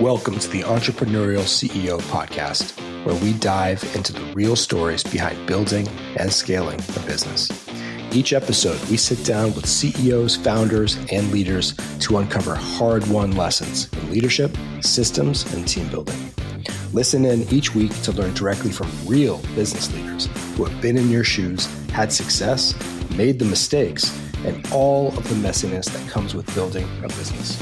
Welcome to the Entrepreneurial CEO Podcast, where we dive into the real stories behind building and scaling a business. Each episode, we sit down with CEOs, founders, and leaders to uncover hard-won lessons in leadership, systems, and team building. Listen in each week to learn directly from real business leaders who have been in your shoes, had success, made the mistakes, and all of the messiness that comes with building a business.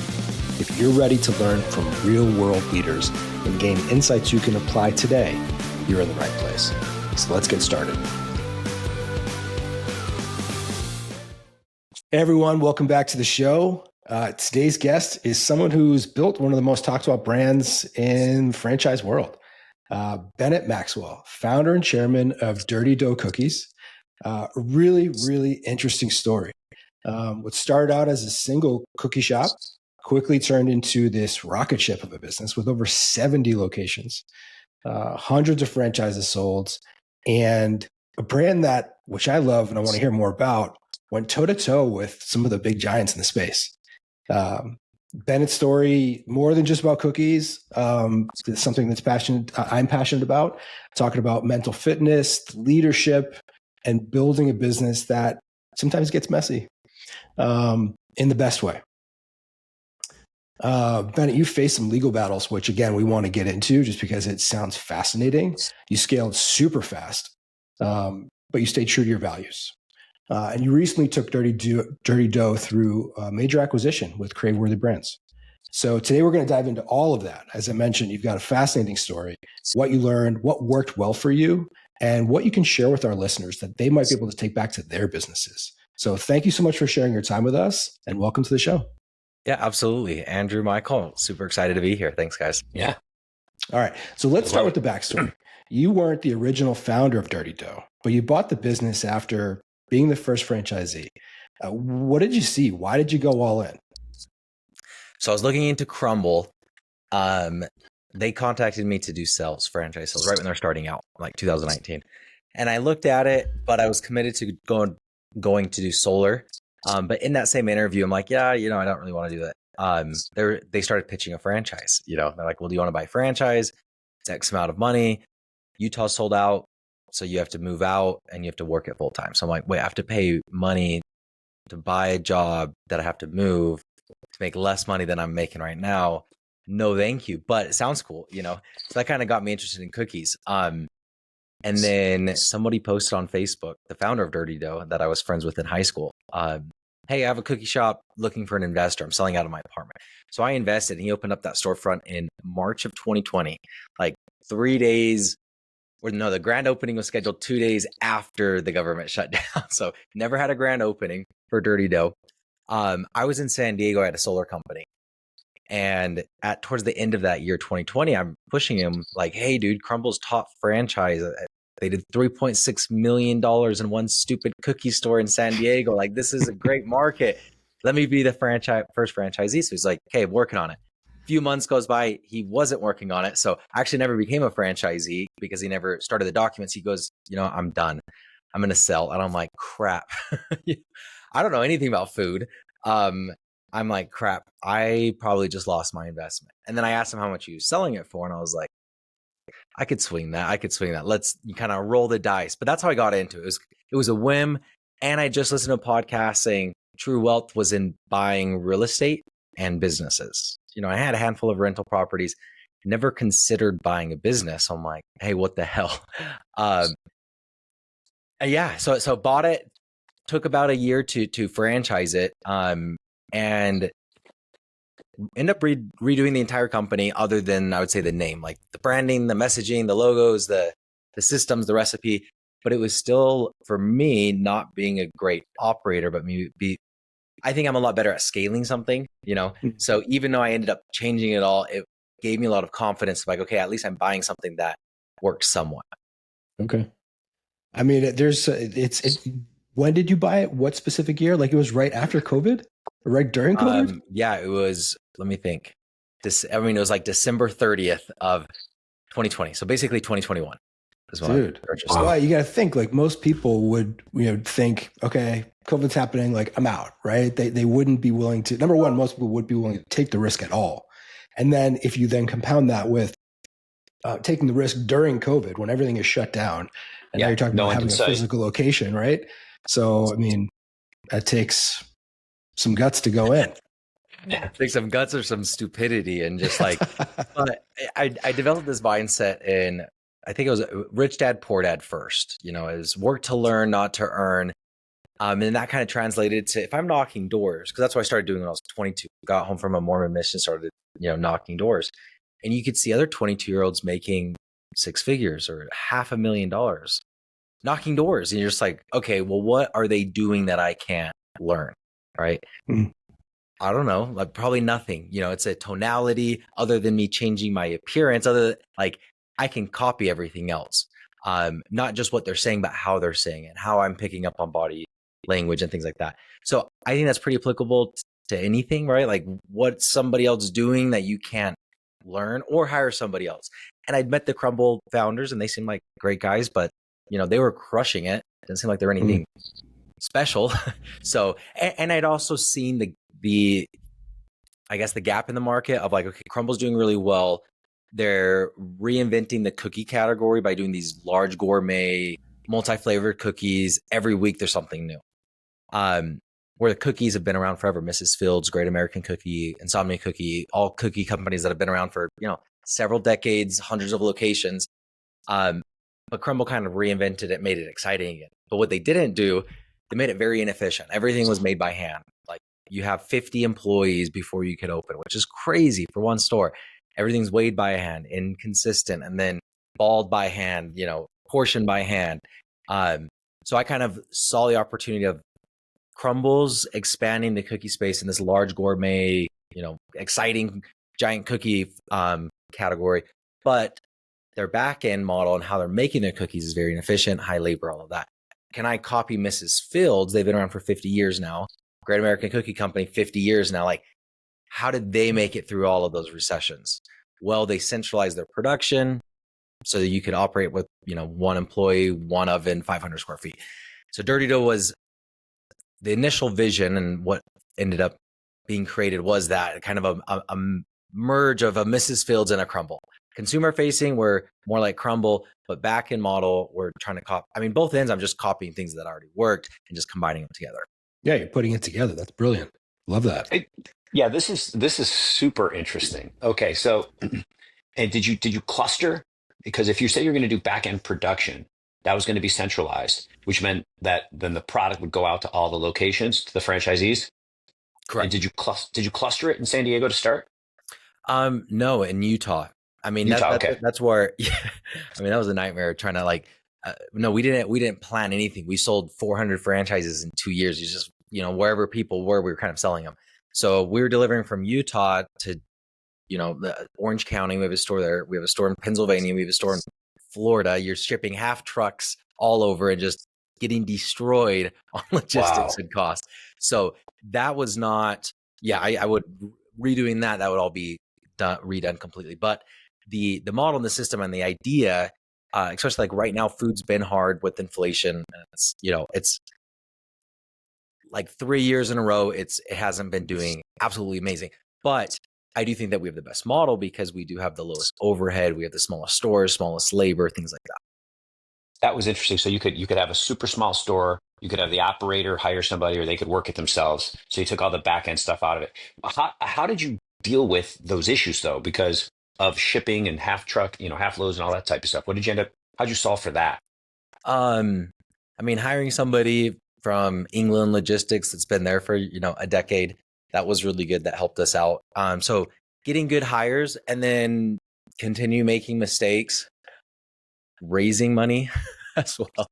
If you're ready to learn from real-world leaders and gain insights you can apply today, you're in the right place. So let's get started. Hey everyone, welcome back to the show. Today's guest is someone who's built one of the most talked about brands in franchise world. Bennett Maxwell, founder and chairman of Dirty Dough Cookies. Really interesting story. What started out as a single cookie shop quickly turned into this rocket ship of a business with over 70 locations, hundreds of franchises sold, and a brand that, which I love and I want to hear more about, went toe-to-toe with some of the big giants in the space. Bennett's story, more than just about cookies, it's something that's I'm passionate about, talking about mental fitness, leadership, and building a business that sometimes gets messy in the best way. Bennett, you faced some legal battles, which again, we want to get into just because it sounds fascinating. You scaled super fast, but you stayed true to your values. And you recently took Dirty Dough through a major acquisition with crave-worthy brands. So today we're going to dive into all of that. As I mentioned, you've got a fascinating story, what you learned, what worked well for you, and what you can share with our listeners that they might be able to take back to their businesses. So thank you so much for sharing your time with us, and welcome to the show. Yeah, absolutely. Andrew, Michael, super excited to be here. Thanks, guys. Yeah. All right. So let's start with the backstory. You weren't the original founder of Dirty Dough, but you bought the business after being the first franchisee. What did you see? Why did you go all in? So I was looking into Crumble. They contacted me to do franchise sales, right when they're starting out, like 2019. And I looked at it, but I was committed to going to do solar. But in that same interview, I'm like, I don't really want to do that. They started pitching a franchise. They're like, well, do you want to buy a franchise? It's X amount of money. Utah sold out, so you have to move out and you have to work it full time. So I'm like, wait, I have to pay money to buy a job that I have to move to make less money than I'm making right now. No, thank you. But it sounds cool, So that kind of got me interested in cookies. And then somebody posted on Facebook, the founder of Dirty Dough that I was friends with in high school. Hey, I have a cookie shop looking for an investor. I'm selling out of my apartment. So I invested, and he opened up that storefront in March of 2020, like 3 days, the grand opening was scheduled 2 days after the government shut down. So never had a grand opening for Dirty Dough. I was in San Diego at a solar company. And towards the end of that year, 2020, I'm pushing him like, hey, dude, Crumble's top franchise. They did $3.6 million in one stupid cookie store in San Diego. Like, this is a great market. Let me be the first franchisee. So he's like, okay, I'm working on it. A few months goes by. He wasn't working on it. So I actually never became a franchisee because he never started the documents. He goes, I'm done. I'm going to sell. And I'm like, crap. I don't know anything about food. I'm like, crap, I probably just lost my investment. And then I asked him how much he was selling it for. And I was like, I could swing that. Let's kind of roll the dice. But that's how I got into it. It was a whim. And I just listened to a podcast saying true wealth was in buying real estate and businesses. I had a handful of rental properties, never considered buying a business. So I'm like, hey, what the hell? So bought it, took about a year to franchise it. And end up redoing the entire company other than, I would say, the name, like the branding, the messaging, the logos, the systems, the recipe. But it was still, for me, not being a great operator, but I think I'm a lot better at scaling something, So even though I ended up changing it all, it gave me a lot of confidence. Like, okay, at least I'm buying something that works somewhat. Okay. I mean, when did you buy it? What specific year? Like, it was right after COVID? Right during COVID? It was, let me think. It was like December 30th of 2020. So basically 2021 is when I purchased. Wow. You got to think, like, most people would, think, okay, COVID's happening, like, I'm out, right? They wouldn't be willing to, number one, most people would be willing to take the risk at all. And then if you then compound that with taking the risk during COVID when everything is shut down, and now you're talking about having a physical location, right? So, I mean, that takes some guts to go in. It takes some guts or some stupidity, and just like, but I developed this mindset in, I think it was Rich Dad Poor Dad first, is work to learn, not to earn. And that kind of translated to, if I'm knocking doors, because that's what I started doing when I was 22, got home from a Mormon mission, started, knocking doors. And you could see other 22-year-olds making six figures or $500,000 knocking doors. And you're just like, okay, well, what are they doing that I can't learn? Right. Mm. I don't know, like probably nothing. It's a tonality other than me changing my appearance, like I can copy everything else. Not just what they're saying, but how they're saying it, how I'm picking up on body language and things like that. So I think that's pretty applicable to anything, right? Like what somebody else doing that you can't learn, or hire somebody else. And I'd met the Crumble founders and they seemed like great guys, but they were crushing it. It didn't seem like they were anything special. So, and I'd also seen the I guess the gap in the market of like, okay, Crumble's doing really well. They're reinventing the cookie category by doing these large gourmet, multi-flavored cookies. Every week there's something new. Where the cookies have been around forever. Mrs. Fields, Great American Cookie, Insomnia Cookie, all cookie companies that have been around for, several decades, hundreds of locations. But Crumble kind of reinvented it, made it exciting again. But what they didn't do, they made it very inefficient. Everything was made by hand. Like you have 50 employees before you could open, which is crazy for one store. Everything's weighed by hand, inconsistent, and then balled by hand, portioned by hand. So I kind of saw the opportunity of Crumble's expanding the cookie space in this large gourmet, exciting giant cookie category, but their back end model and how they're making their cookies is very inefficient, high labor, all of that. Can I copy Mrs. Fields? They've been around for 50 years now. Great American Cookie Company, 50 years now. Like, how did they make it through all of those recessions? Well, they centralized their production so that you could operate with, one employee, one oven, 500 square feet. So Dirty Dough was the initial vision, and what ended up being created was that kind of a merge of a Mrs. Fields and a Crumble. Consumer facing, we're more like Crumble, but back end model, we're trying to copy. I mean, both ends, I'm just copying things that already worked and just combining them together. Yeah, you're putting it together. That's brilliant. Love that. Yeah, this is super interesting. Okay, so and did you cluster? Because if you say you're going to do back end production, that was going to be centralized, which meant that then the product would go out to all the locations, to the franchisees. Correct. And did you cluster it in San Diego to start? No, in Utah. I mean, okay. That's where. Yeah, I mean, that was a nightmare trying to like. No, we didn't plan anything. We sold 400 franchises in 2 years. It's just wherever people were, we were kind of selling them. So we were delivering from Utah to, the Orange County. We have a store there. We have a store in Pennsylvania. We have a store in Florida. You're shipping half trucks all over and just getting destroyed on logistics and cost. So that was not. Yeah, I would redoing that. That would all be redone completely. But the model and the system and the idea, especially like right now, food's been hard with inflation. And it's like 3 years in a row, it hasn't been doing absolutely amazing. But I do think that we have the best model because we do have the lowest overhead. We have the smallest stores, smallest labor, things like that. That was interesting. So you could have a super small store. You could have the operator hire somebody, or they could work it themselves. So you took all the back end stuff out of it. How did you deal with those issues though? Because of shipping and half truck, half loads and all that type of stuff. How'd you solve for that? I mean, hiring somebody from England Logistics that's been there for, a decade, that was really good. That helped us out. So getting good hires and then continue making mistakes, raising money as well.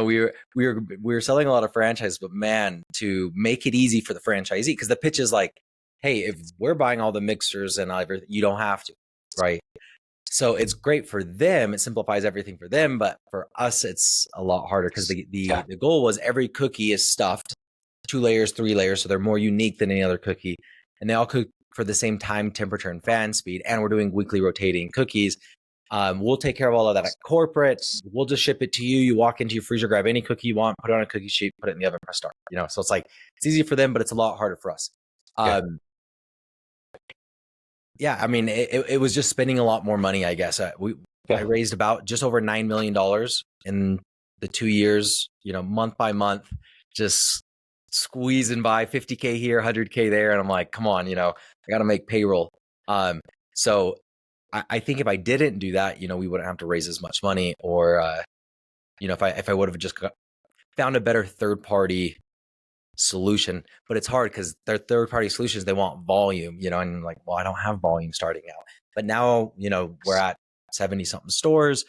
We were selling a lot of franchises, but man, to make it easy for the franchisee, because the pitch is like, hey, if we're buying all the mixers and everything, you don't have to, right? So it's great for them. It simplifies everything for them. But for us, it's a lot harder because the goal was every cookie is stuffed 2 layers, 3 layers. So they're more unique than any other cookie. And they all cook for the same time, temperature, and fan speed. And we're doing weekly rotating cookies. We'll take care of all of that at corporate. We'll just ship it to you. You walk into your freezer, grab any cookie you want, put it on a cookie sheet, put it in the oven, press start. So it's like, it's easy for them, but it's a lot harder for us. Yeah, I mean, it was just spending a lot more money, I guess. I raised about just over $9 million in the 2 years, month by month, just squeezing by 50K here, 100K there. And I'm like, come on, I got to make payroll. So I think if I didn't do that, we wouldn't have to raise as much money, or, if I would have just found a better third party solution. But it's hard because their third party solutions, they want volume, and like, well, I don't have volume starting out. But now, we're at 70 something stores.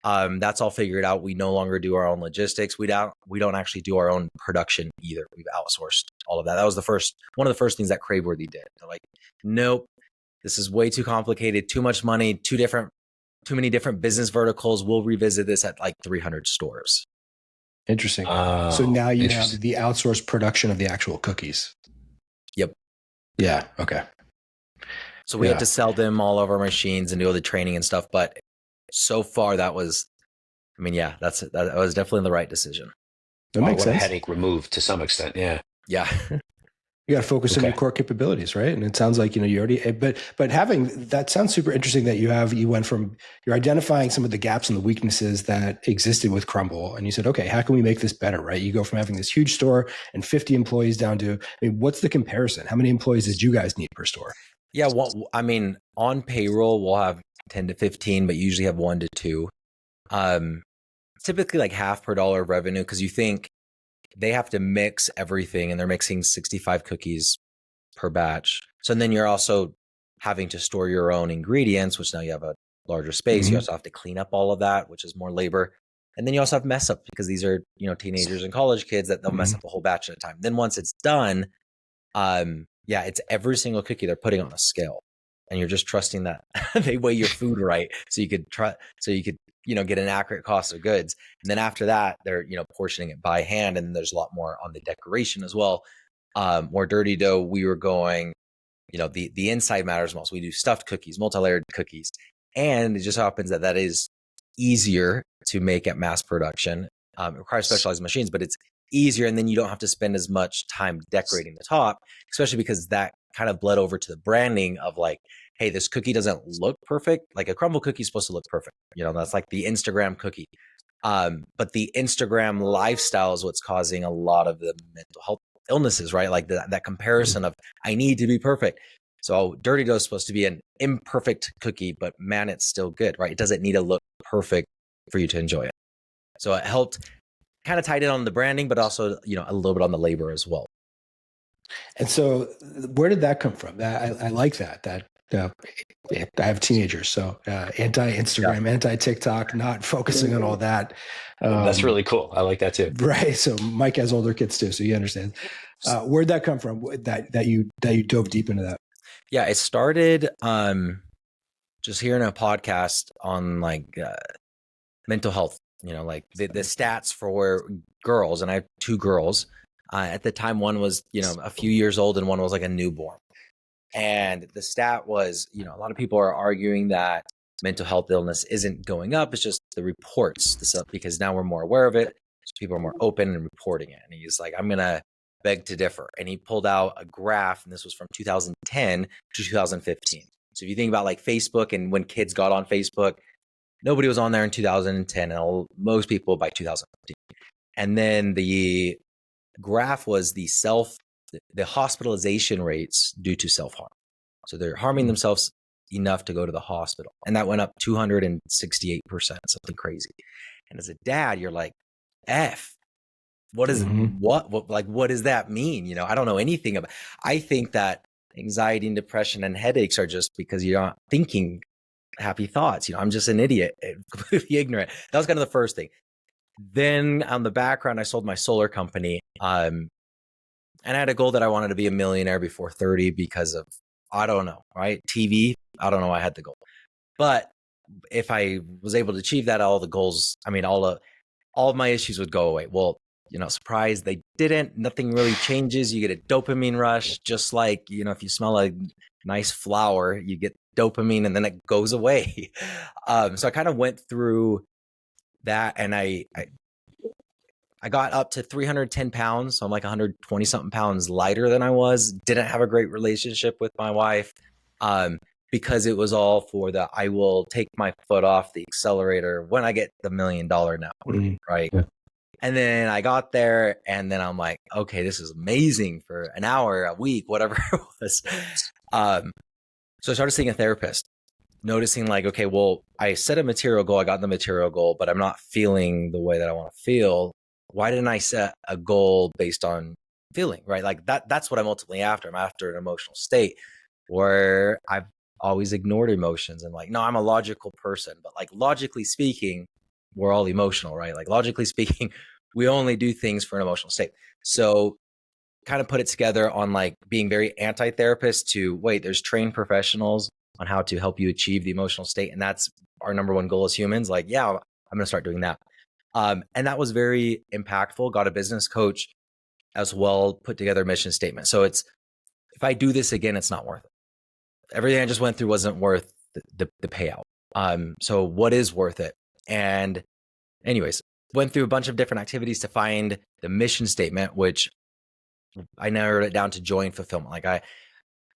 That's all figured out. We no longer do our own logistics. We don't actually do our own production either. We've outsourced all of that. That was one of the first things that Craveworthy did. They're like, nope, this is way too complicated, too much money, too many different business verticals. We'll revisit this at like 300 stores. Interesting. So now you have the outsourced production of the actual cookies. Yep. Yeah. Okay. So we had to sell them all over our machines and do all the training and stuff. But so far that was definitely the right decision. That makes sense. A headache removed to some extent. Yeah. Yeah. You got to focus on your core capabilities, right? And it sounds like, you already, but having that sounds super interesting that you went from, you're identifying some of the gaps and the weaknesses that existed with Crumble. And you said, okay, how can we make this better, right? You go from having this huge store and 50 employees down to, what's the comparison? How many employees did you guys need per store? Yeah. Well, on payroll, we'll have 10 to 15, but usually have 1 to 2. Typically like half per dollar of revenue, because you think they have to mix everything, and they're mixing 65 cookies per batch. So then you're also having to store your own ingredients, which now you have a larger space. You also have to clean up all of that, which is more labor. And then you also have mess up, because these are, teenagers and college kids that they'll mess up a whole batch at a time. Then once it's done, it's every single cookie they're putting on a scale, and you're just trusting that they weigh your food right. So you could get an accurate cost of goods. And then after that, they're, portioning it by hand. And there's a lot more on the decoration as well. More Dirty Dough, we were going, the inside matters most. We do stuffed cookies, multi-layered cookies. And it just happens that is easier to make at mass production. It requires specialized machines, but it's easier. And then you don't have to spend as much time decorating the top, especially because that kind of bled over to the branding of like, hey, this cookie doesn't look perfect. Like a crumble cookie is supposed to look perfect. That's like the Instagram cookie. But the Instagram lifestyle is what's causing a lot of the mental health illnesses, right? Like that comparison of I need to be perfect. So Dirty Dough is supposed to be an imperfect cookie, but man, it's still good, right? It doesn't need to look perfect for you to enjoy it. So it helped kind of tied in on the branding, but also, a little bit on the labor as well. And so where did that come from? I like that I have teenagers, so anti-Instagram, anti-TikTok, not focusing on all that. That's really cool. I like that too. Right. So Mike has older kids too, so he understands. Where'd that come from? That you dove deep into that? Yeah, it started just hearing a podcast on like mental health. Like the stats for girls, and I have 2 girls. At the time, one was a few years old, and one was like a newborn. And the stat was, a lot of people are arguing that mental health illness isn't going up. It's just the reports, because now we're more aware of it. So people are more open and reporting it. And he's like, I'm going to beg to differ. And he pulled out a graph, and this was from 2010 to 2015. So if you think about like Facebook, and when kids got on Facebook, nobody was on there in 2010, and most people by 2015. And then the graph was the hospitalization rates due to self-harm. So they're harming themselves enough to go to the hospital. And that went up 268%, something crazy. And as a dad, you're like, what does that mean? I don't know anything about. I think that anxiety and depression and headaches are just because you're not thinking happy thoughts. I'm just an idiot, completely ignorant. That was kind of the first thing. Then on the background, I sold my solar company. And I had a goal that I wanted to be a millionaire before 30 because of, I don't know, right? TV, I don't know. I had the goal. But if I was able to achieve that, all the goals, all of my issues would go away. Well, surprise, they didn't. Nothing really changes. You get a dopamine rush, just like, if you smell a nice flower, you get dopamine and then it goes away. So I kind of went through that, and I got up to 310 pounds. So I'm like 120 something pounds lighter than I was. Didn't have a great relationship with my wife. because it was all for I will take my foot off the accelerator when I get the $1 million now, right? Yeah. And then I got there, and then I'm like, okay, this is amazing for an hour, a week, whatever it was. So I started seeing a therapist, noticing like, okay, well, I set a material goal, I got the material goal, but I'm not feeling the way that I want to feel. Why didn't I set a goal based on feeling, right? Like that's what I'm ultimately after. I'm after an emotional state where I've always ignored emotions and like, no, I'm a logical person, but like logically speaking, we're all emotional, right? Like logically speaking, we only do things for an emotional state. So kind of put it together on like being very anti-therapist to wait, there's trained professionals on how to help you achieve the emotional state. And that's our number one goal as humans. Like, yeah, I'm going to start doing that. And that was very impactful. Got a business coach as well, put together a mission statement. So it's, if I do this again, it's not worth it. Everything I just went through wasn't worth the payout. So what is worth it? And anyways, went through a bunch of different activities to find the mission statement, which I narrowed it down to joy and fulfillment. Like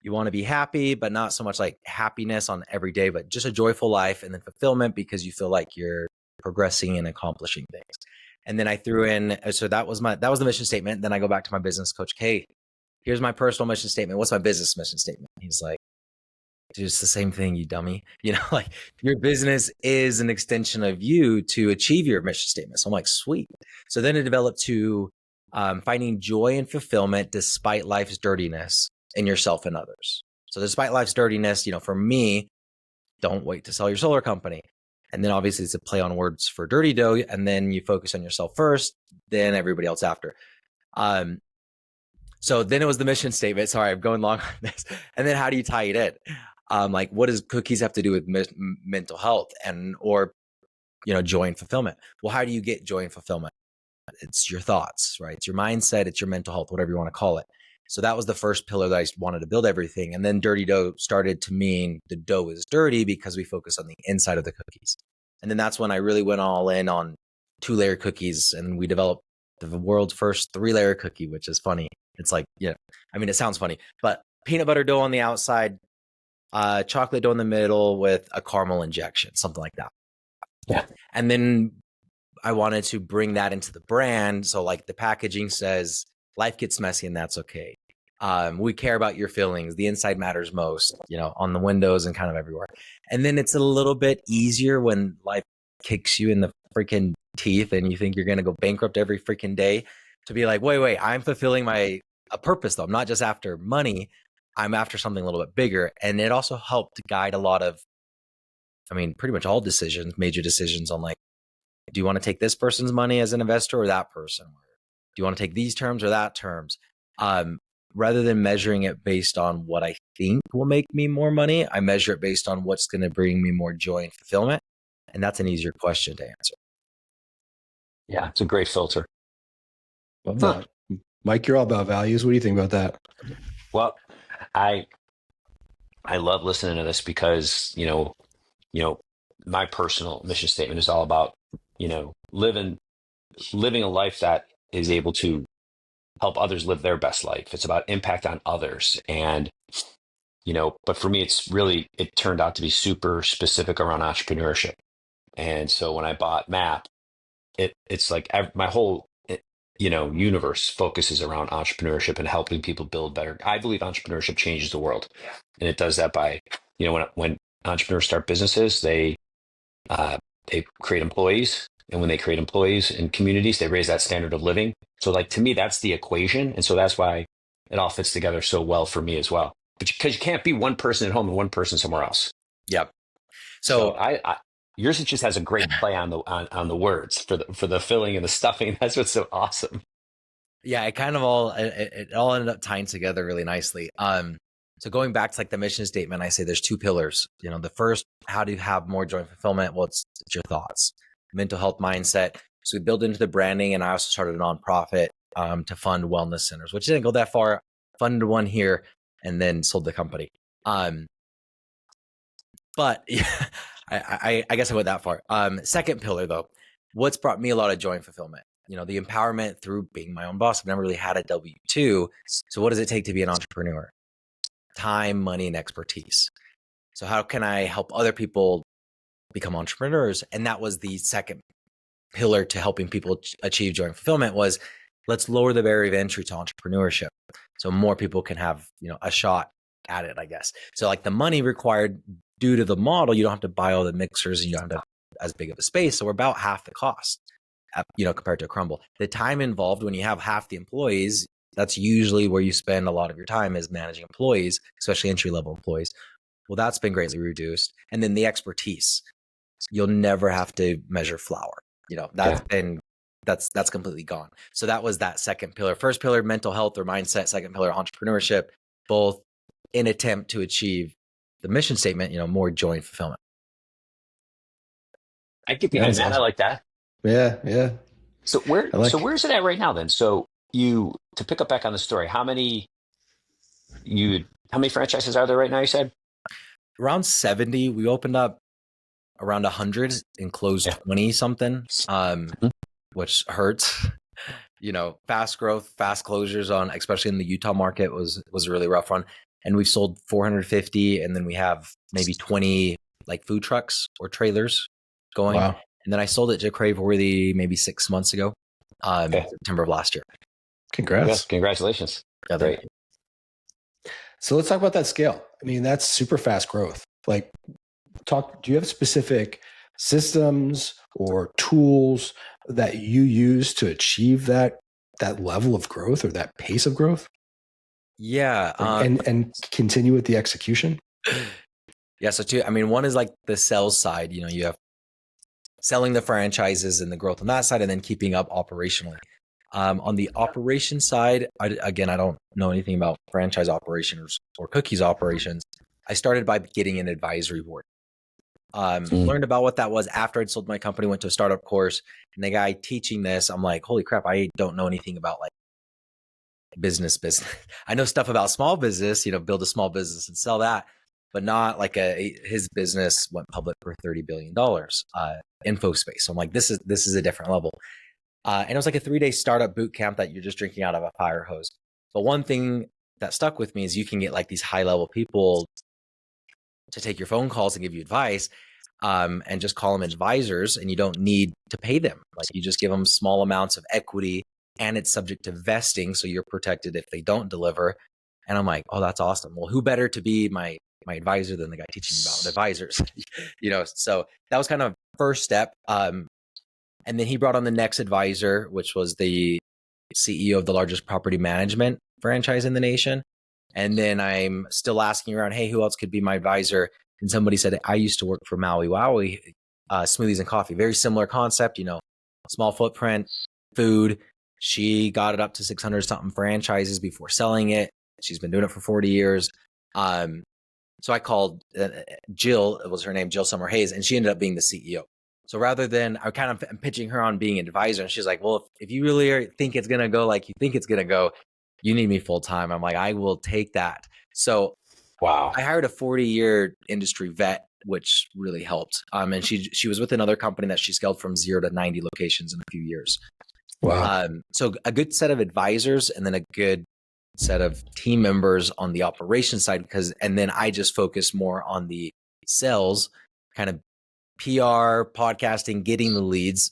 you want to be happy, but not so much like happiness on every day, but just a joyful life, and then fulfillment because you feel like you're progressing and accomplishing things. And then I threw in, so that was the mission statement. Then I go back to my business coach, hey, here's my personal mission statement. What's my business mission statement? He's like, dude, it's the same thing, you dummy. You know, like your business is an extension of you to achieve your mission statement. So I'm like, sweet. So then it developed to finding joy and fulfillment despite life's dirtiness in yourself and others. So despite life's dirtiness, you know, for me, don't wait to sell your solar company. And then obviously it's a play on words for dirty dough. And then you focus on yourself first, then everybody else after. So then it was the mission statement. Sorry, I'm going long on this. And then how do you tie it in? Like what does cookies have to do with mental health or, you know, joy and fulfillment? Well, how do you get joy and fulfillment? It's your thoughts, right? It's your mindset. It's your mental health, whatever you want to call it. So that was the first pillar that I wanted to build everything. And then dirty dough started to mean the dough is dirty because we focus on the inside of the cookies. And then that's when I really went all in on 2-layer cookies, and we developed the world's first 3-layer cookie, which is funny. It's like, yeah, I mean, it sounds funny, but peanut butter dough on the outside, chocolate dough in the middle with a caramel injection, something like that. Yeah. And then I wanted to bring that into the brand. So like the packaging says, life gets messy and that's okay. We care about your feelings. The inside matters most, you know, on the windows and kind of everywhere. And then it's a little bit easier when life kicks you in the freaking teeth and you think you're going to go bankrupt every freaking day to be like, wait, I'm fulfilling a purpose though. I'm not just after money. I'm after something a little bit bigger. And it also helped guide a lot of, I mean, pretty much all decisions, major decisions on like, do you want to take this person's money as an investor or that person? Do you want to take these terms or that terms? Rather than measuring it based on what I think will make me more money, I measure it based on what's going to bring me more joy and fulfillment. And that's an easier question to answer. Yeah, it's a great filter. Love that. Mike, you're all about values. What do you think about that? Well, I love listening to this because, you know, my personal mission statement is all about, you know, living a life that is able to help others live their best life. It's about impact on others. And, you know, but for me, it turned out to be super specific around entrepreneurship. And so when I bought MAP, it's like my whole, you know, universe focuses around entrepreneurship and helping people build better. I believe entrepreneurship changes the world. And it does that by, you know, when entrepreneurs start businesses, they create employees. And when they create employees in communities, they raise that standard of living. So like, to me, that's the equation. And so that's why it all fits together so well for me as well. But because you can't be one person at home and one person somewhere else. Yep. So I yours just has a great play on the words for the filling and the stuffing. That's what's so awesome. Yeah, it all ended up tying together really nicely. So going back to like the mission statement, I say there's 2 pillars. You know, the first, how do you have more joy and fulfillment? Well, it's your thoughts, mental health, mindset. So we built into the branding, and I also started a nonprofit to fund wellness centers, which didn't go that far. Funded one here and then sold the company. But yeah, I guess I went that far. Second pillar though, what's brought me a lot of joy and fulfillment? You know, the empowerment through being my own boss. I've never really had a W-2. So what does it take to be an entrepreneur? Time, money, and expertise. So how can I help other people become entrepreneurs? And that was the second pillar to helping people achieve joy and fulfillment was let's lower the barrier of entry to entrepreneurship. So more people can have, a shot at it, I guess. So like the money required due to the model, you don't have to buy all the mixers and you don't have to have as big of a space. So we're about half the cost, compared to a Crumble. The time involved when you have half the employees, that's usually where you spend a lot of your time is managing employees, especially entry-level employees. Well, that's been greatly reduced. And then the expertise, you'll never have to measure flour. That's completely gone. So that was that second pillar. First pillar, mental health or mindset. Second pillar, entrepreneurship, both in attempt to achieve the mission statement, more joy and fulfillment. I get behind that. Awesome. I like that. Yeah. So where's it at right now then? So to pick up back on the story, how many franchises are there right now, you said? Around 70. We opened up around 100 and closed 20 something, which hurts. Fast growth, fast closures especially in the Utah market was a really rough one. And we've sold 450, and then we have maybe 20 like food trucks or trailers going. Wow. And then I sold it to Craveworthy maybe 6 months ago, September of last year. Congrats. Yes, congratulations. Yeah, great. So let's talk about that scale. I mean, that's super fast growth. Like, do you have specific systems or tools that you use to achieve that level of growth or that pace of growth? Yeah. And continue with the execution? Yeah. So one is like the sales side, you have selling the franchises and the growth on that side, and then keeping up operationally. On the operation side, I don't know anything about franchise operations or cookies operations. I started by getting an advisory board. Learned about what that was after I'd sold my company, went to a startup course, and the guy teaching this, I'm like, holy crap, I don't know anything about like business. I know stuff about small business, build a small business and sell that, but not like his business went public for $30 billion, info space. So I'm like, this is a different level. And it was like a 3-day startup boot camp that you're just drinking out of a fire hose. But one thing that stuck with me is you can get like these high level people to take your phone calls and give you advice, and just call them advisors, and you don't need to pay them. Like you just give them small amounts of equity, and it's subject to vesting, so you're protected if they don't deliver. And I'm like, oh, that's awesome. Well, who better to be my advisor than the guy teaching me about advisors? So that was kind of first step. And then he brought on the next advisor, which was the CEO of the largest property management franchise in the nation. And then I'm still asking around, hey, who else could be my advisor? And somebody said, I used to work for Maui Wowie, smoothies and coffee. Very similar concept, small footprint, food. She got it up to 600 something franchises before selling it. She's been doing it for 40 years. So I called Jill, it was her name, Jill Summer Hayes, and she ended up being the CEO. So rather than, I kind of am pitching her on being an advisor, and she's like, well, if you really think it's going to go like you think it's going to go, you need me full time. I'm like, I will take that. So wow, I hired a 40-year industry vet, which really helped. And she was with another company that she scaled from 0 to 90 locations in a few years. Wow. So a good set of advisors, and then a good set of team members on the operation side, and then I just focus more on the sales, kind of PR, podcasting, getting the leads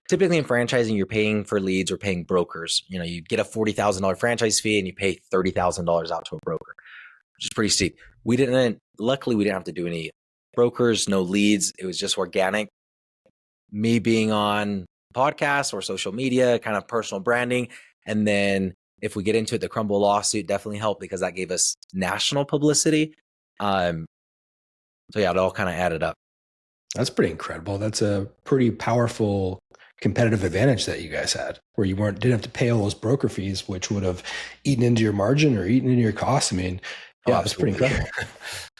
typically in franchising, you're paying for leads or paying brokers. You get a $40,000 franchise fee and you pay $30,000 out to a broker, which is pretty steep. Luckily we didn't have to do any brokers, no leads. It was just organic. Me being on podcasts or social media, kind of personal branding. And then if we get into it, the Crumble lawsuit definitely helped because that gave us national publicity. So yeah, it all kind of added up. That's pretty incredible. That's a pretty powerful competitive advantage that you guys had, where you didn't have to pay all those broker fees, which would have eaten into your margin or eaten into your costs. I mean, yeah, it's pretty incredible,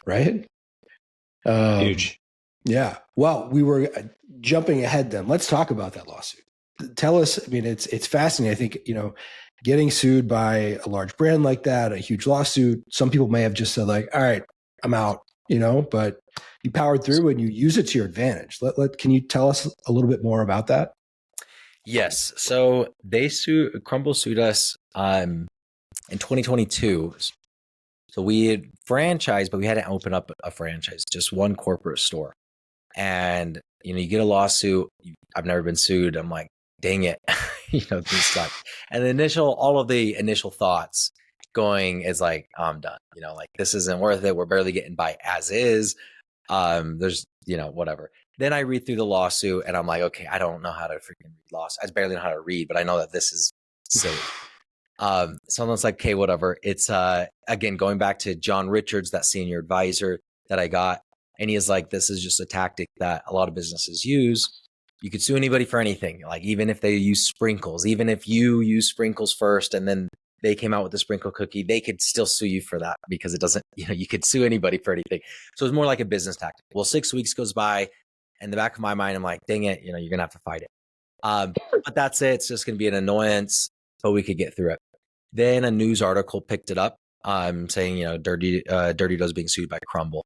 right? Huge. Yeah. Well, we were jumping ahead then. Let's talk about that lawsuit. Tell us, I mean, it's fascinating. I think, getting sued by a large brand like that, a huge lawsuit, some people may have just said like, all right, I'm out, but you powered through and you use it to your advantage. Can you tell us a little bit more about that? Yes. So Crumble sued us in 2022. So we had franchised, but we hadn't opened up a franchise, just one corporate store. And, you get a lawsuit. I've never been sued. I'm like, dang it. This sucks. And all of the initial thoughts going is like, I'm done. Like, this isn't worth it. We're barely getting by as is. There's, whatever. Then I read through the lawsuit and I'm like, okay, I don't know how to freaking read lawsuit. I barely know how to read, but I know that this is silly. So I'm like, okay, whatever. It's, again, going back to John Richards, that senior advisor that I got. And he is like, this is just a tactic that a lot of businesses use. You could sue anybody for anything. Like, even if they use sprinkles, even if you use sprinkles first and then they came out with the sprinkle cookie, they could still sue you for that because it doesn't, you could sue anybody for anything. So it's more like a business tactic. Well, 6 weeks goes by. In the back of my mind, I'm like, dang it, you're going to have to fight it. But that's it. It's just going to be an annoyance, but we could get through it. Then a news article picked it up, saying, Dirty Dough's being sued by Crumble.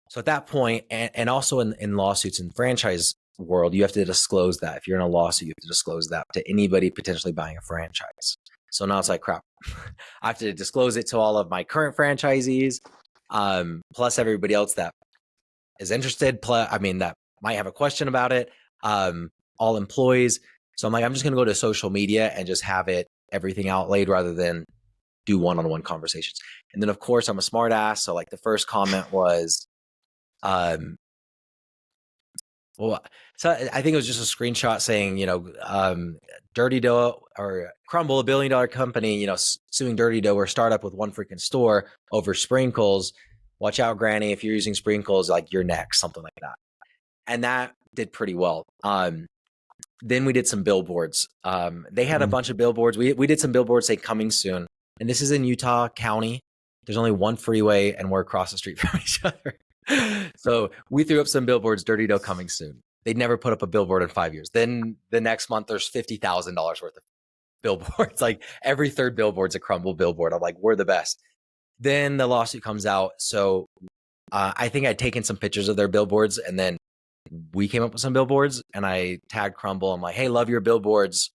So at that point, and also in lawsuits in franchise world, you have to disclose that. If you're in a lawsuit, you have to disclose that to anybody potentially buying a franchise. So now it's like, crap, I have to disclose it to all of my current franchisees, plus everybody else that is interested, that might have a question about it, all employees. So I'm like, I'm just going to go to social media and just have everything outlaid rather than do one-on-one conversations. And then, of course, I'm a smart ass. So like the first comment was, so I think it was just a screenshot saying, Dirty Dough or Crumble, $1 billion company, suing Dirty Dough or startup with one freaking store over sprinkles. Watch out, Granny, if you're using sprinkles, like you're next, something like that. And that did pretty well. Then we did some billboards. They had a bunch of billboards. We did some billboards saying coming soon. And this is in Utah County. There's only one freeway and we're across the street from each other. So we threw up some billboards, Dirty Dough coming soon. They'd never put up a billboard in 5 years. Then the next month, there's $50,000 worth of billboards. Like every third billboard's a Crumble billboard. I'm like, we're the best. Then the lawsuit comes out. So I think I'd taken some pictures of their billboards and then we came up with some billboards and I tagged Crumble. I'm like, hey, love your billboards.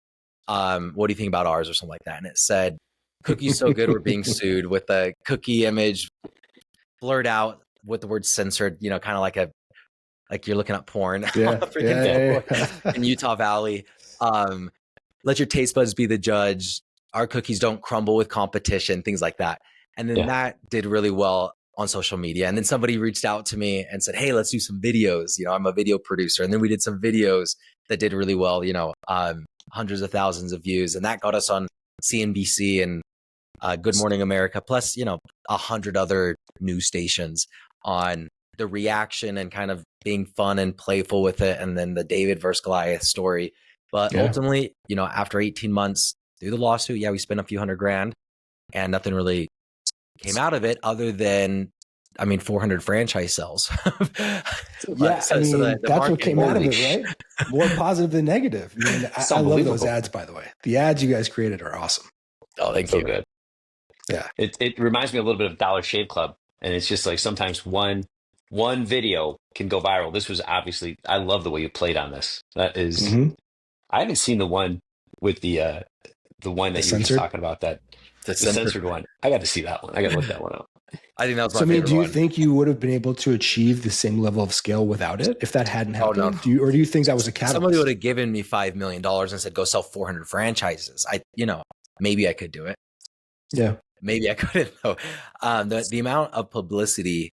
What do you think about ours or something like that? And it said, cookies so good, we're being sued, with the cookie image blurred out with the word censored, kind of like you're looking at porn. In Utah Valley. Let your taste buds be the judge. Our cookies don't crumble with competition, things like that. And then that did really well on social media. And then somebody reached out to me and said, hey, let's do some videos. I'm a video producer. And then we did some videos that did really well, hundreds of thousands of views. And that got us on CNBC and Good Morning America, plus, 100 other news stations on the reaction and kind of being fun and playful with it. And then the David versus Goliath story. But ultimately, after 18 months through the lawsuit, we spent a few $100,000 and nothing really came out of it other than, 400 franchise sales. That's what came out of it, right? More positive than negative. I love those ads, by the way. The ads you guys created are awesome. Oh, thank you. Good. Yeah. It reminds me a little bit of Dollar Shave Club. And it's just like sometimes one video can go viral. This was obviously, I love the way you played on this. That is, I haven't seen the one with the one that you were just talking about, the censored one. I got to see that one. I got to look that one up. I think that was my favorite do you one. think you would have been able to achieve the same level of scale without it if that hadn't happened? No. Do you think that was a catalyst? Somebody would have given me $5 million and said, go sell 400 franchises. Maybe I could do it. Yeah. Maybe I couldn't though. The amount of publicity,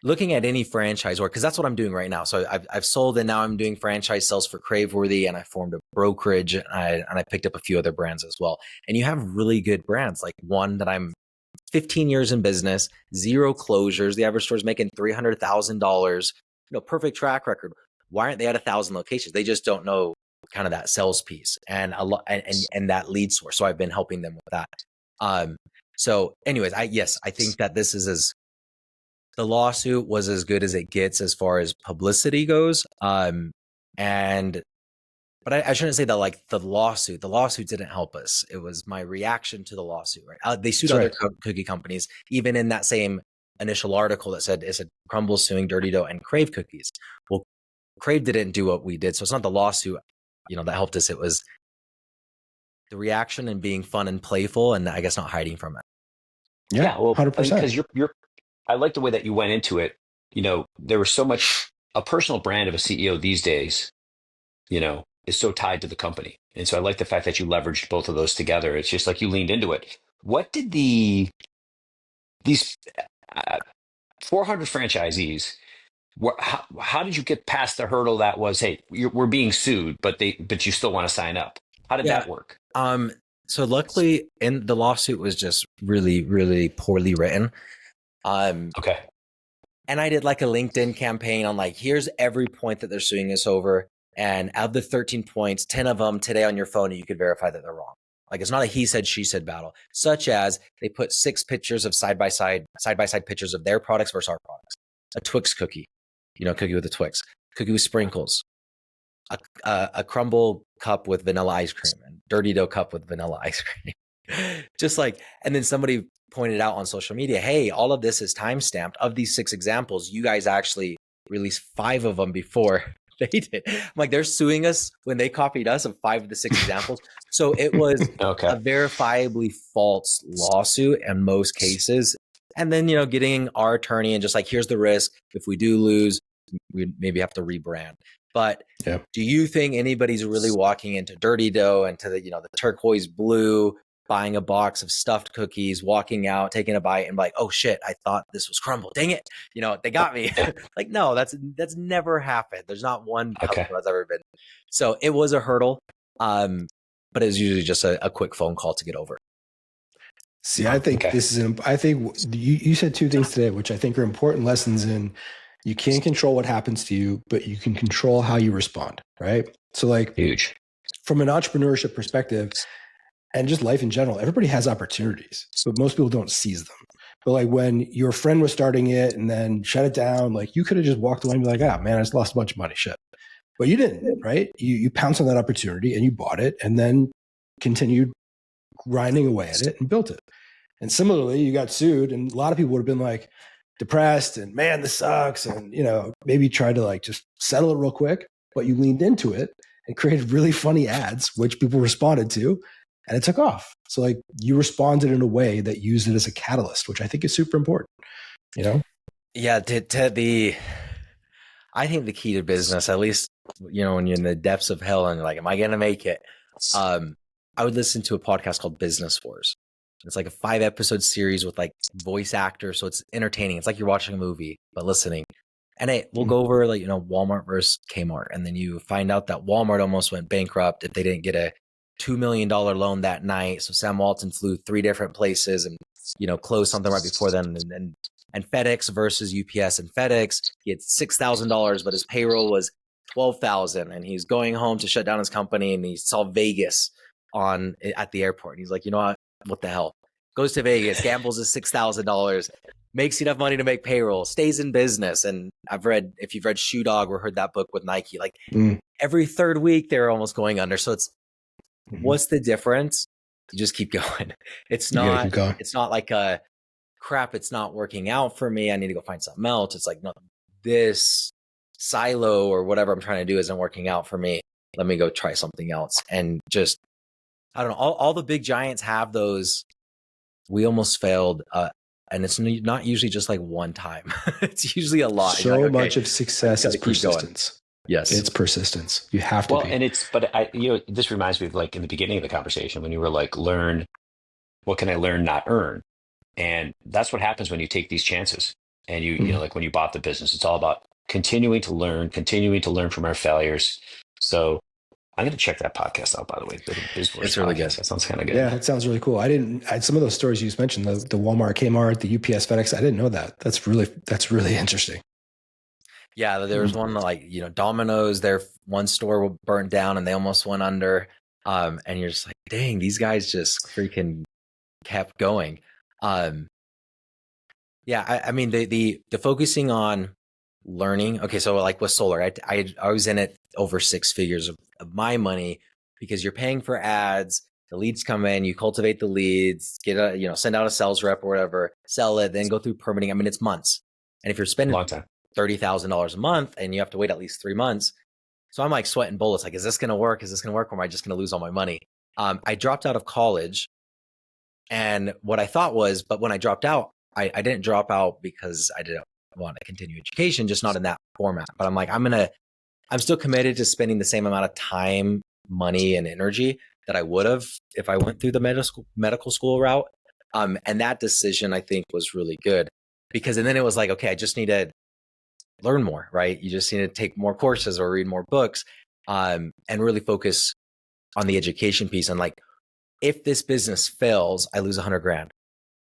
looking at any franchise work, because that's what I'm doing right now. So I've sold and now I'm doing franchise sales for Craveworthy, and I formed a brokerage and I picked up a few other brands as well. And you have really good brands, like one that I'm 15 years in business, 0 closures. The average store is making $300,000, perfect track record. Why aren't they at 1,000 locations? They just don't know kind of that sales piece and a lot and that lead source. So I've been helping them with that. So anyways, I think that the lawsuit was as good as it gets as far as publicity goes. But I shouldn't say that like the lawsuit didn't help us. It was my reaction to the lawsuit, right? They sued other cookie companies, even in that same initial article that said, Crumble suing Dirty Dough and Crave cookies. Well, Crave didn't do what we did. So it's not the lawsuit, that helped us. It was the reaction and being fun and playful, and I guess not hiding from it. Yeah, Well, 100%. because I like the way that you went into it. There was so much, a personal brand of a CEO these days, is so tied to the company. And so I like the fact that you leveraged both of those together. It's just like you leaned into it. What did these 400 franchisees, how did you get past the hurdle that was, hey, we're being sued, but you still want to sign up? How did that work? So luckily, the lawsuit was just really, really poorly written. Okay. And I did like a LinkedIn campaign on like, here's every point that they're suing us over. And out of the 13 points, 10 of them today on your phone, you could verify that they're wrong. Like, it's not a he said, she said battle, such as they put 6 pictures of side-by-side pictures of their products versus our products. A Twix cookie, cookie with a Twix, cookie with sprinkles, a crumble cup with vanilla ice cream, and dirty dough cup with vanilla ice cream. Just like, and then somebody pointed out on social media, hey, all of this is timestamped. Of these 6 examples, you guys actually released 5 of them before they did. I'm like, they're suing us when they copied us of 5 of the 6 examples. So it was a verifiably false lawsuit in most cases. And then, getting our attorney and just like, here's the risk. If we do lose, we maybe have to rebrand. But do you think anybody's really walking into Dirty Dough and to the turquoise blue, buying a box of stuffed cookies, walking out, taking a bite and like, oh shit, I thought this was crumble. Dang it. They got me. Like, no, that's never happened. There's not one customer that's ever been. So it was a hurdle. But it was usually just a quick phone call to get over. See, I think I think you said 2 things today, which I think are important lessons in. You can't control what happens to you, but you can control how you respond, right? So like huge from an entrepreneurship perspective and just life in general, everybody has opportunities, but most people don't seize them. But like when your friend was starting it and then shut it down, like you could have just walked away and be like, ah, man, I just lost a bunch of money, shit. But you didn't, right? You pounced on that opportunity and you bought it and then continued grinding away at it and built it. And similarly, you got sued and a lot of people would have been like, depressed and man, this sucks. And, maybe tried to like just settle it real quick, but you leaned into it and created really funny ads, which people responded to, and it took off. So like you responded in a way that used it as a catalyst, which I think is super important, Yeah. I think the key to business, at least, when you're in the depths of hell and you're like, am I going to make it? I would listen to a podcast called Business Wars. It's like a 5-episode series with like voice actors. So it's entertaining. It's like you're watching a movie, but listening. And we'll go over like, Walmart versus Kmart. And then you find out that Walmart almost went bankrupt if they didn't get a $2 million loan that night. So Sam Walton flew 3 different places and, closed something right before then. And FedEx versus UPS, and FedEx, he had $6,000, but his payroll was $12,000. And he's going home to shut down his company. And he saw Vegas at the airport. And he's like, what the hell? Goes to Vegas, gambles his $6,000, makes enough money to make payroll, stays in business. And if you've read Shoe Dog or heard that book with Nike, like every 3rd week they're almost going under. So it's what's the difference? You just keep going. It's not like a crap, it's not working out for me, I need to go find something else. It's like, no, this silo or whatever I'm trying to do isn't working out for me. Let me go try something else. And just, I don't know, all the big giants have those, we almost failed. And it's not usually just like one time. It's usually a lot. So like, much of success is persistence. Yes. It's persistence. You have to be. And this reminds me of like in the beginning of the conversation when you were like, what can I learn, not earn? And that's what happens when you take these chances. And like when you bought the business, it's all about continuing to learn from our failures. So I'm going to check that podcast out, by the way. It's really good. That sounds kind of good. Yeah, that sounds really cool. Some of those stories you just mentioned, the Walmart, Kmart, the UPS, FedEx, I didn't know that. That's really interesting. Yeah, there was one like, Domino's, their one store burnt down and they almost went under. And you're just like, dang, these guys just freaking kept going. Yeah, I mean, the focusing on learning. Okay, so like with solar, I was in it over 6 figures of my money because you're paying for ads. The leads come in, you cultivate the leads, send out a sales rep or whatever, sell it, then go through permitting. I mean, it's months. And if you're spending $30,000 a month and you have to wait at least 3 months. So I'm like sweating bullets. Like, is this going to work? Or am I just going to lose all my money? I dropped out of college And what I thought was, but when I dropped out, I didn't drop out because I didn't want to continue education, just not in that format. But I'm like, I'm still committed to spending the same amount of time, money, and energy that I would have if I went through the medical school route. And that decision, I think, was really good because, and then it was like, okay, I just need to learn more, right? You just need to take more courses or read more books, and really focus on the education piece. And like, if this business fails, I lose 100 grand.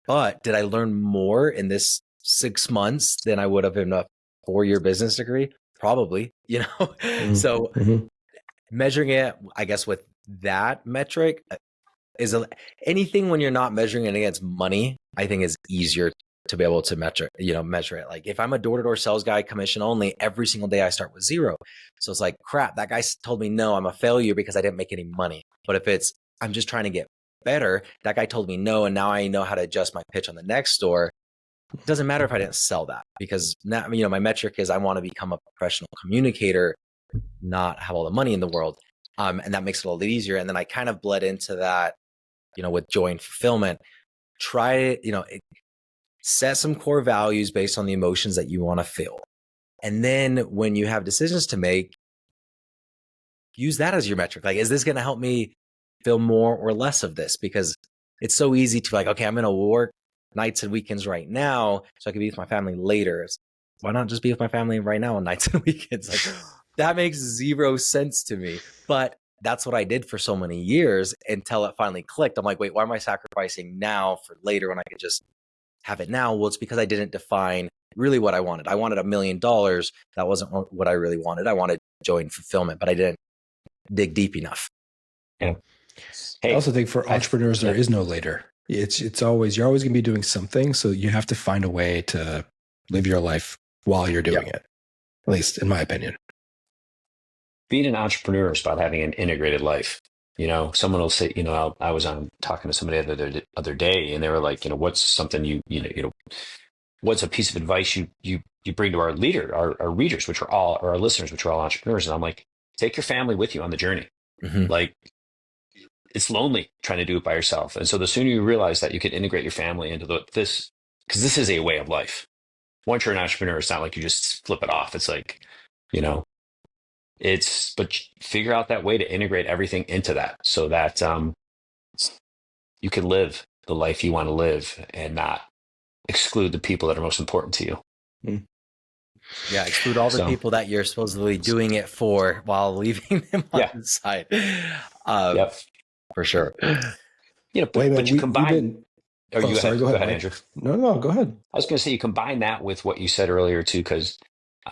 But did I learn more in this 6 months than I would have in a 4-year business degree? Probably, So measuring it, I guess, with that metric is anything when you're not measuring it against money, I think is easier to be able to measure it. Like if I'm a door-to-door sales guy, commission only, every single day I start with 0. So it's like, crap, that guy told me no, I'm a failure because I didn't make any money. But if it's, I'm just trying to get better, that guy told me no, and now I know how to adjust my pitch on the next store. It doesn't matter if I didn't sell that because now, my metric is I want to become a professional communicator, not have all the money in the world. And that makes it a little easier. And then I kind of bled into that, with joy and fulfillment. Try it, set some core values based on the emotions that you want to feel. And then when you have decisions to make, use that as your metric. Like, is this going to help me feel more or less of this? Because it's so easy to like, okay, I'm going to work nights and weekends right now so I can be with my family later. Why not just be with my family right now on nights and weekends? Like, that makes 0 sense to me. But that's what I did for so many years until it finally clicked. I'm like, wait, why am I sacrificing now for later when I could just have it now? Well, it's because I didn't define really what I wanted. I wanted $1 million. That wasn't what I really wanted. I wanted joy and fulfillment, but I didn't dig deep enough. Yeah. I also think for entrepreneurs, there is no later. It's always, you're always going to be doing something. So you have to find a way to live your life while you're doing it, at least in my opinion. Being an entrepreneur is about having an integrated life. Someone will say, I was talking to somebody the other day, and they were like, what's something what's a piece of advice you bring to our readers, which are all, or our listeners, which are all entrepreneurs. And I'm like, take your family with you on the journey. Mm-hmm. Like, it's lonely trying to do it by yourself. And so the sooner you realize that you can integrate your family into this, because this is a way of life. Once you're an entrepreneur, it's not like you just flip it off. It's like, but figure out that way to integrate everything into that so that you can live the life you want to live and not exclude the people that are most important to you. Yeah, exclude all the people that you're supposedly doing it for while leaving them on the side. For sure. But you combine. Go ahead, Andrew. No, go ahead. I was going to say you combine that with what you said earlier too, because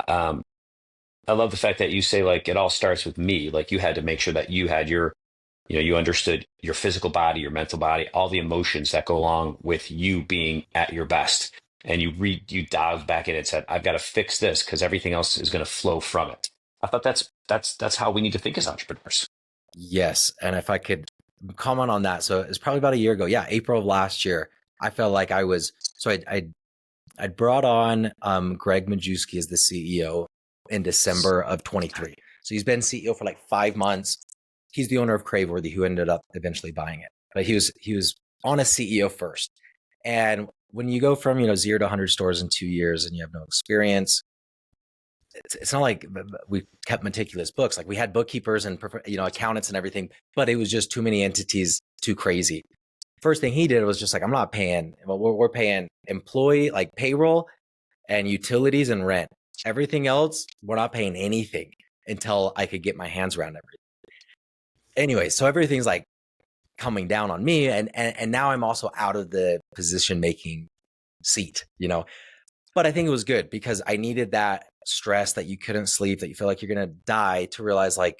I love the fact that you say like it all starts with me. Like you had to make sure that you had your, you understood your physical body, your mental body, all the emotions that go along with you being at your best. And you dived back in and said, I've got to fix this because everything else is going to flow from it. I thought that's how we need to think as entrepreneurs. Yes. And if I could comment on that. So it's probably about a year ago. Yeah. April of last year, I felt like I was, so I brought on Greg Majewski as the CEO in December of 23. So he's been CEO for like 5 months. He's the owner of Craveworthy, who ended up eventually buying it. But he was on as CEO first. And when you go from 0 to 100 stores in 2 years and you have no experience, it's not like we kept meticulous books. Like we had bookkeepers and accountants and everything, but it was just too many entities, too crazy. First thing he did was just like, I'm not paying. Well, we're paying employee like payroll and utilities and rent. Everything else, we're not paying anything until I could get my hands around everything. Anyway, so everything's like coming down on me, and now I'm also out of the position making seat, But I think it was good because I needed that stress that you couldn't sleep, that you feel like you're gonna die, to realize like,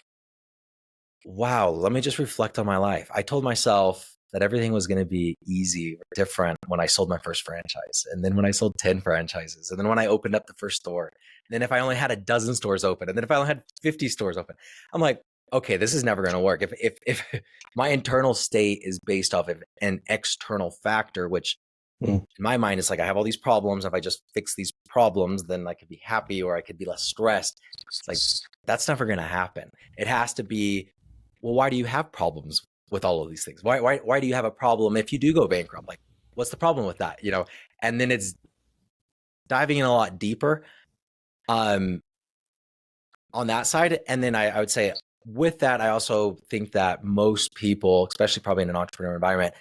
wow, let me just reflect on my life. I told myself that everything was going to be easy or different when I sold my first franchise. And then when I sold 10 franchises, and then when I opened up the first store, and then if I only had a dozen stores open, and then if I only had 50 stores open, I'm like, okay, this is never going to work. If my internal state is based off of an external factor, which in my mind is like, I have all these problems. If I just fix these problems, then I could be happy or I could be less stressed. It's like, that's never going to happen. It has to be, well, why do you have problems? with all of these things? Why do you have a problem if you do go bankrupt? Like, what's the problem with that? And then it's diving in a lot deeper on that side. And then I would say with that, I also think that most people, especially probably in an entrepreneurial environment,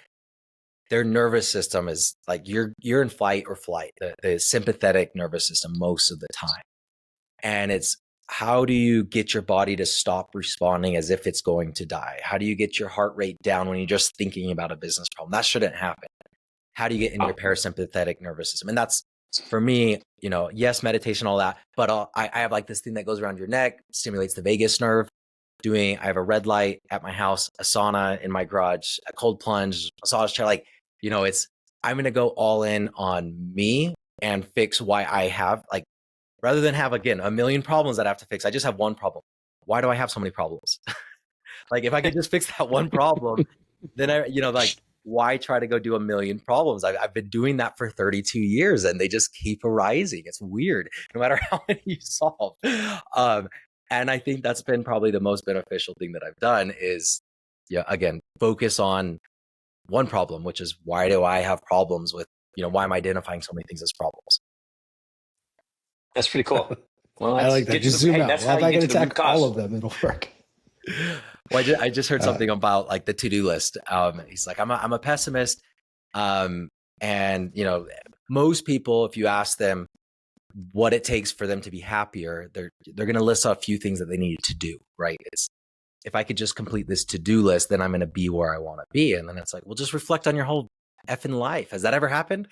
their nervous system is like you're in fight or flight, the sympathetic nervous system most of the time. And it's, how do you get your body to stop responding as if it's going to die? How do you get your heart rate down when you're just thinking about a business problem? That shouldn't happen. How do you get in your parasympathetic nervous system? And that's, for me, yes, meditation, all that, but I have like this thing that goes around your neck, stimulates the vagus nerve. I have a red light at my house, a sauna in my garage, a cold plunge, massage chair. Like, I'm going to go all in on me and fix why I have, like, rather than have, again, a million problems that I have to fix. I just have one problem. Why do I have so many problems? Like, if I could just fix that one problem, then why try to go do a million problems? I've been doing that for 32 years and they just keep arising. It's weird, no matter how many you solve. And I think that's been probably the most beneficial thing that I've done is, again, focus on one problem, which is, why do I have problems with, why am I identifying so many things as problems? That's pretty cool. Well, I like that. Just zoom out. Well, if I can attack all of them, it'll work. Well, I just heard something about like the to-do list. He's like, I'm a pessimist. And most people, if you ask them what it takes for them to be happier, they're going to list a few things that they need to do, right? It's, if I could just complete this to-do list, then I'm going to be where I want to be. And then it's like, well, just reflect on your whole effing life. Has that ever happened?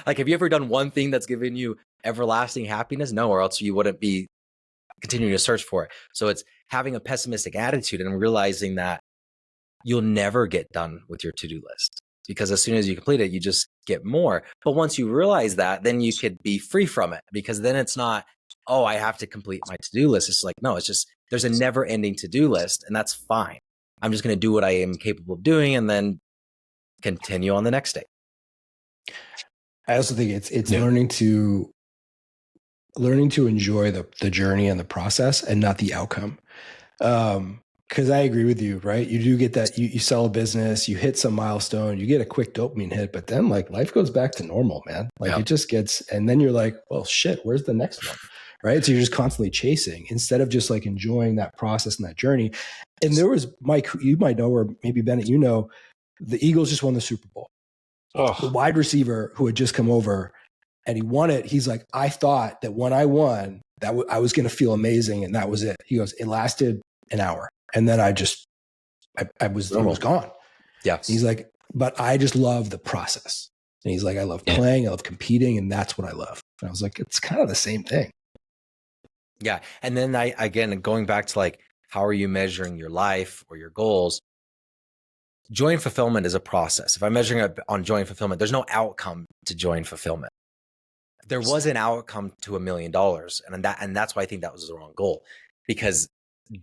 Like, have you ever done one thing that's given you everlasting happiness? No, or else you wouldn't be continuing to search for it. So it's having a pessimistic attitude and realizing that you'll never get done with your to-do list, because as soon as you complete it, you just get more. But once you realize that, then you could be free from it, because then it's not, oh, I have to complete my to-do list. It's like, no, it's just, there's a never ending to-do list, and that's fine. I'm just going to do what I am capable of doing and then continue on the next day. I also think it's learning to enjoy the journey and the process and not the outcome. Because I agree with you, right? You do get that, you sell a business, you hit some milestone, you get a quick dopamine hit, but then like life goes back to normal, man. Like it just gets, and then you're like, well, shit, where's the next one? Right. So you're just constantly chasing instead of just like enjoying that process and that journey. And there was, Mike, you might know, or maybe Bennett, the Eagles just won the Super Bowl. Oh. The wide receiver who had just come over and he won it. He's like, I thought that when I won, that I was going to feel amazing. And that was it. He goes, it lasted an hour. And then I was gone. Yeah. He's like, but I just love the process. And he's like, I love playing, I love competing. And that's what I love. And I was like, it's kind of the same thing. Yeah. And then again, going back to like, how are you measuring your life or your goals? Joy and fulfillment is a process. If I'm measuring it on joy and fulfillment, there's no outcome to joy and fulfillment. There was an outcome to $1 million. And that's why I think that was the wrong goal, because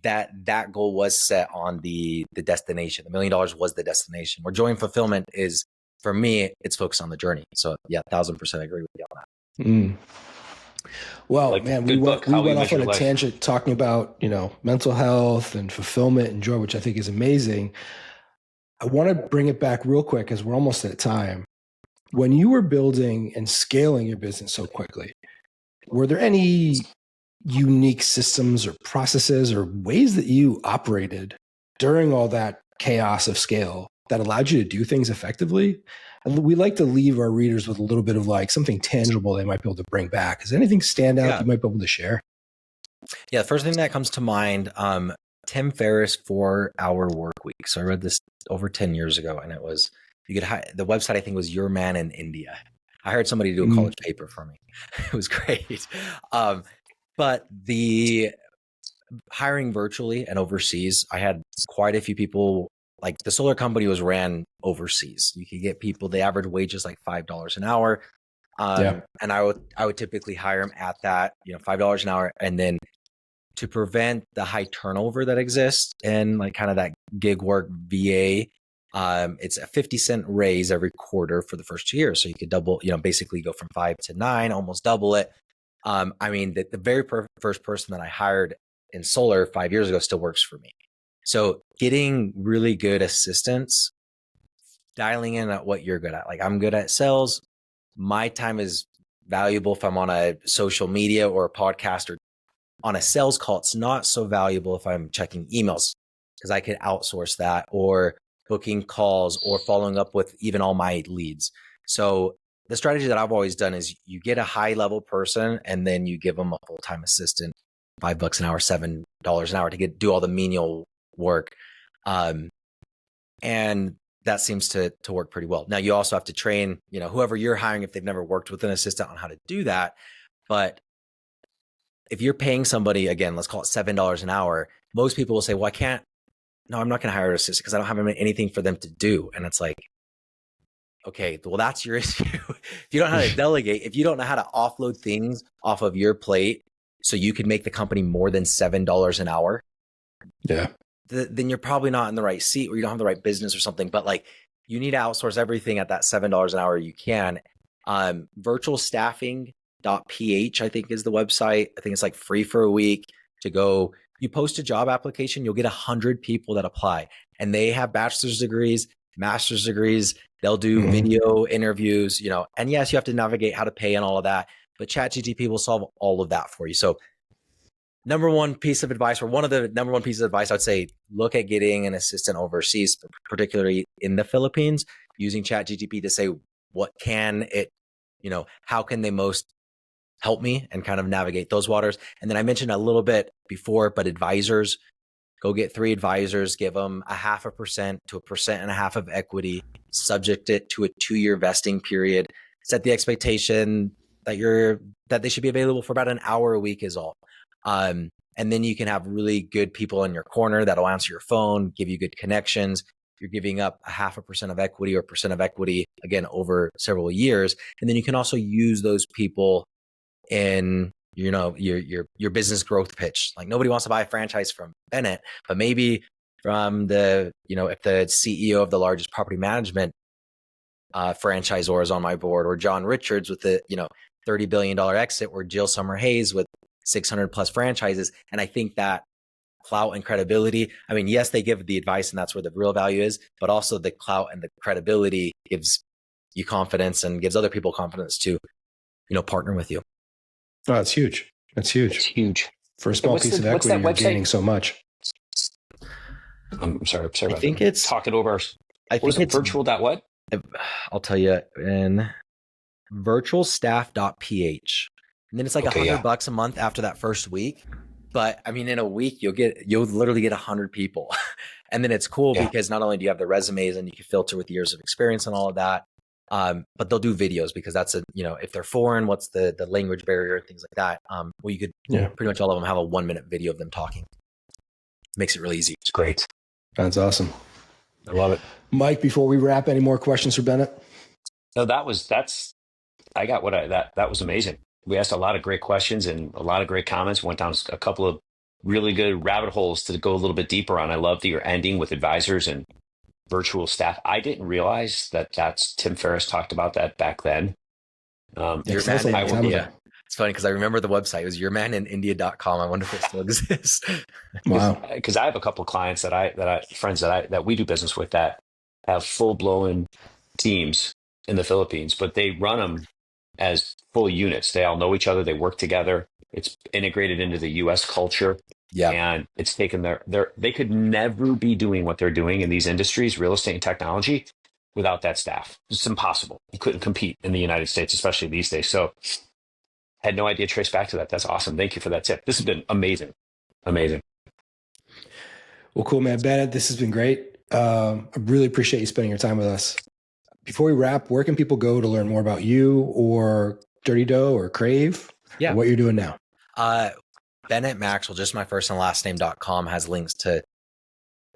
that goal was set on the destination. $1 million was the destination, where joy and fulfillment is, for me, it's focused on the journey. So yeah, 1,000% agree with you on that. Mm. Well, like, man, we went off on a tangent talking about, mental health and fulfillment and joy, which I think is amazing. I want to bring it back real quick because we're almost at time. When you were building and scaling your business so quickly, were there any unique systems or processes or ways that you operated during all that chaos of scale that allowed you to do things effectively? And we like to leave our readers with a little bit of like something tangible they might be able to bring back. Does anything stand out you might be able to share? Yeah, the first thing that comes to mind, Tim Ferriss 4-Hour Work Week. So I read this over 10 years ago, and it was, the website I think was Your Man in India. I heard somebody do a college paper for me. It was great. But the hiring virtually and overseas, I had quite a few people. Like the solar company was ran overseas. You could get people, the average wage is like $5 an hour. And I would typically hire them at that, $5 an hour. And then to prevent the high turnover that exists and like kind of that gig work VA, it's a 50-cent raise every quarter for the first 2 years. So you could double, basically go from 5 to 9, almost double it. The very first person that I hired in solar 5 years ago still works for me. So getting really good assistants, dialing in at what you're good at. Like I'm good at sales. My time is valuable if I'm on a social media or a podcast or on a sales call. It's not so valuable if I'm checking emails because I could outsource that, or booking calls, or following up with even all my leads. So the strategy that I've always done is you get a high level person and then you give them a full-time assistant, $5 an hour, $7 an hour to do all the menial work. And that seems to work pretty well. Now you also have to train, whoever you're hiring, if they've never worked with an assistant, on how to do that. But if you're paying somebody, again, let's call it $7 an hour, most people will say, well, I'm not going to hire an assistant because I don't have anything for them to do. And it's like, okay, well, that's your issue. If you don't know how to delegate, if you don't know how to offload things off of your plate so you can make the company more than $7 an hour, then you're probably not in the right seat, or you don't have the right business or something. But like, you need to outsource everything at that $7 an hour you can. Virtualstaffing.ph, I think, is the website. I think it's like free for a week to go. You post a job application, you'll get 100 people that apply, and they have bachelor's degrees, master's degrees. They'll do video interviews, and yes, you have to navigate how to pay and all of that, but ChatGPT will solve all of that for you. So number one piece of advice, or one of the number one pieces of advice, I would say, look at getting an assistant overseas, particularly in the Philippines, using ChatGPT to say, what can it, how can they most help me, and kind of navigate those waters. And then I mentioned a little bit before, but advisors, go get 3 advisors, give them 0.5% to 1.5% of equity, subject it to a 2-year vesting period, set the expectation that they should be available for about an hour a week is all. And then you can have really good people in your corner that'll answer your phone, give you good connections. You're giving up 0.5% of equity or percent of equity, again, over several years. And then you can also use those people in, your business growth pitch. Like, nobody wants to buy a franchise from Bennett, but maybe from if the CEO of the largest property management franchisor is on my board, or John Richards with the, $30 billion exit, or Jill Summer Hayes with 600 plus franchises. And I think that clout and credibility, I mean, yes, they give the advice and that's where the real value is, but also the clout and the credibility gives you confidence and gives other people confidence to, partner with you. Oh, that's huge. That's huge. It's huge. For a small piece of equity, you're gaining so much. I'm sorry. I think it's talking over. I think it's virtual. What? I'll tell you, in virtualstaff.ph. And then it's like $100 a month after that first week. But I mean, in a week, you'll literally get 100 people. And then it's cool because not only do you have the resumes and you can filter with years of experience and all of that, but they'll do videos, because that's if they're foreign, what's the language barrier and things like that. Well, you could pretty much all of them have a 1-minute video of them talking. Makes it really easy. It's great. That's awesome. I love it. Mike, before we wrap, any more questions for Bennett? No, that was amazing. We asked a lot of great questions and a lot of great comments. Went down a couple of really good rabbit holes to go a little bit deeper on. I love that you're ending with advisors and virtual staff. I didn't realize that's Tim Ferriss talked about that back then. It's funny because I remember the website. It was yourmaninIndia.com. I wonder if it still exists. Wow. Because I have a couple of clients that we do business with that have full-blown teams in the Philippines, but they run them as full units. They all know each other. They work together. It's integrated into the U.S. culture. Yeah. And it's taken they could never be doing what they're doing in these industries, real estate and technology, without that staff. It's impossible. You couldn't compete in the United States, especially these days. So had no idea, trace back to that. That's awesome. Thank you for that tip. This has been amazing. Amazing. Well, cool, man. Bennett, this has been great. I really appreciate you spending your time with us. Before we wrap, where can people go to learn more about you or Dirty Dough or Crave? Yeah. Or what you're doing now? Bennett Maxwell, just my first and last name.com, has links to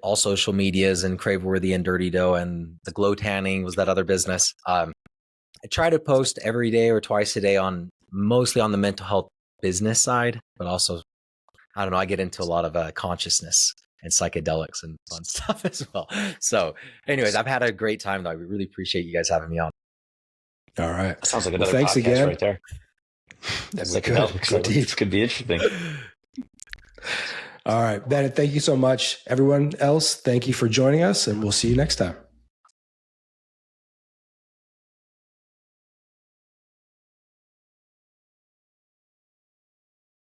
all social medias and Craveworthy and Dirty Dough, and the glow tanning was that other business. I try to post every day or twice a day mostly on the mental health business side, but also, I don't know, I get into a lot of consciousness and psychedelics and fun stuff as well. So anyways, I've had a great time though. I really appreciate you guys having me on. All right. That sounds like another thanks podcast again. right there. That's good. Go deep. This could be interesting. All right, Bennett, thank you so much. Everyone else, thank you for joining us, and we'll see you next time.